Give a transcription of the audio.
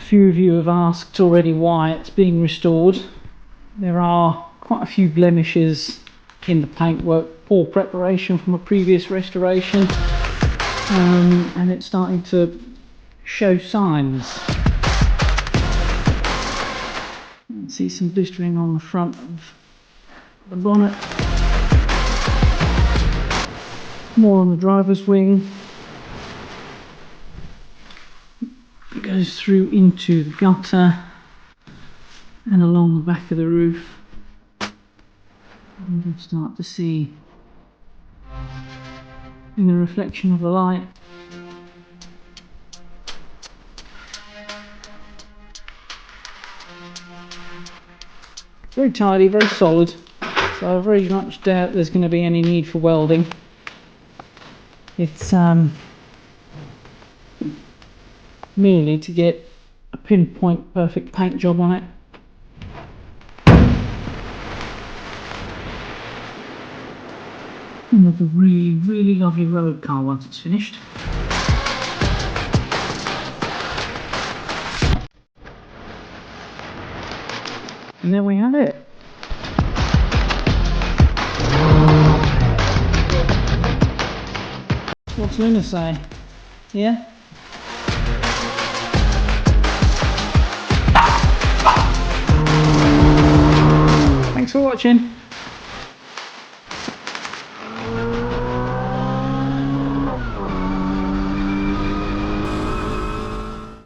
few of you have asked already why it's being restored. There are quite a few blemishes in the paintwork, poor preparation from a previous restoration, and it's starting to show signs. You can see some blistering on the front of the bonnet, more on the driver's wing. It goes through into the gutter and along the back of the roof. You can start to see in the reflection of the light. Very tidy, very solid, so I very much doubt there's going to be any need for welding. It's merely to get a pinpoint perfect paint job on it. Another really, really lovely road car once it's finished. And there we have it. What's Luna say? Yeah? Thanks for watching.